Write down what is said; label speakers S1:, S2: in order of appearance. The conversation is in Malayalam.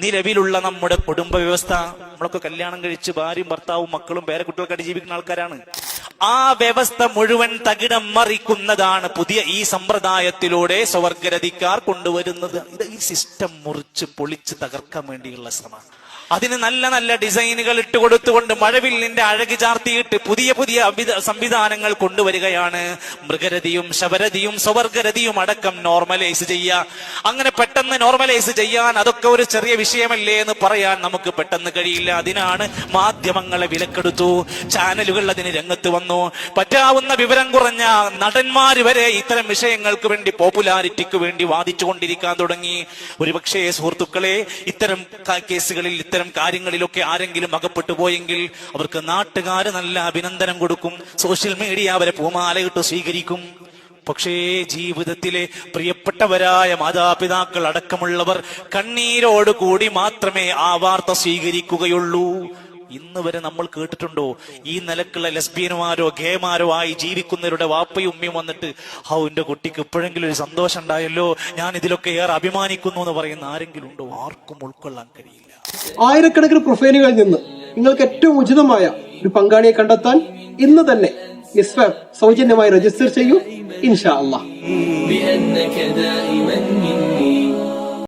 S1: നിലവിലുള്ള നമ്മുടെ കുടുംബ വ്യവസ്ഥ, നമ്മളൊക്കെ കല്യാണം കഴിച്ച് ഭാര്യയും ഭർത്താവും മക്കളും പേരക്കുട്ടികൾക്കായിട്ട് ജീവിക്കുന്ന ആൾക്കാരാണ്. ആ വ്യവസ്ഥ മുഴുവൻ തകിടം മറിക്കുന്നതാണ് പുതിയ ഈ സമ്പ്രദായത്തിലൂടെ സ്വർഗരതിക്കാർ കൊണ്ടുവരുന്നത്. ഇത് ഈ സിസ്റ്റം മുറിച്ച് പൊളിച്ച് തകർക്കാൻ വേണ്ടിയുള്ള ശ്രമമാണ്. അതിന് നല്ല നല്ല ഡിസൈനുകൾ ഇട്ടുകൊടുത്തുകൊണ്ട് മഴവില്ലിന്റെ അഴകി ചാർത്തിയിട്ട് പുതിയ പുതിയ സംവിധാനങ്ങൾ കൊണ്ടുവരികയാണ്. മൃഗരതിയും ശബരതിയും സ്വർഗരതിയും അടക്കം നോർമലൈസ് ചെയ്യുക. അങ്ങനെ പെട്ടെന്ന് നോർമലൈസ് ചെയ്യാൻ അതൊക്കെ ഒരു ചെറിയ വിഷയമല്ലേ എന്ന് പറയാൻ നമുക്ക് പെട്ടെന്ന് കഴിയില്ല. അതിനാണ് മാധ്യമങ്ങളെ വിലക്കെടുത്തു, ചാനലുകൾ അതിന് രംഗത്ത് വന്നു. പറ്റാവുന്ന വിവരം കുറഞ്ഞ നടന്മാര് വരെ ഇത്തരം വിഷയങ്ങൾക്ക് വേണ്ടി, പോപ്പുലാരിറ്റിക്ക് വേണ്ടി വാദിച്ചുകൊണ്ടിരിക്കാൻ തുടങ്ങി. ഒരുപക്ഷേ സുഹൃത്തുക്കളെ, ഇത്തരം കേസുകളിൽ ഇത്തരം കാര്യങ്ങളിലൊക്കെ ആരെങ്കിലും അകപ്പെട്ടു പോയെങ്കിൽ അവർക്ക് നാട്ടുകാര് നല്ല അഭിനന്ദനം കൊടുക്കും, സോഷ്യൽ മീഡിയ അവരെ പൂമാലയിട്ട് സ്വീകരിക്കും. പക്ഷേ ജീവിതത്തിലെ പ്രിയപ്പെട്ടവരായ മാതാപിതാക്കൾ അടക്കമുള്ളവർ കണ്ണീരോടുകൂടി മാത്രമേ ആ വാർത്ത സ്വീകരിക്കുകയുള്ളൂ. ഇന്ന് വരെ നമ്മൾ കേട്ടിട്ടുണ്ടോ ഈ നിലക്കുള്ള ലെസ്ബിയന്മാരോ ഗേമാരോ ആയി ജീവിക്കുന്നവരുടെ വാപ്പയും ഉമ്മയും വന്നിട്ട് എന്റെ കുട്ടിക്ക് എപ്പോഴെങ്കിലും ഒരു സന്തോഷം ഉണ്ടായല്ലോ, ഞാൻ ഇതിലൊക്കെ ഏറെ അഭിമാനിക്കുന്നു എന്ന് പറയുന്ന ആരെങ്കിലും ഉണ്ടോ? ആർക്കും ഉൾക്കൊള്ളാൻ കഴിയില്ല.
S2: ആയിരക്കണക്കിന് പ്രൊഫൈലുകളിൽ നിന്ന് നിങ്ങൾക്ക് ഏറ്റവും ഉചിതമായ ഒരു പങ്കാളിയെ കണ്ടെത്താൻ ഇന്ന് തന്നെ യെസ് വാപ്പ് സൗജന്യമായി രജിസ്റ്റർ ചെയ്യൂ. ഇൻഷാ അല്ലാഹ്.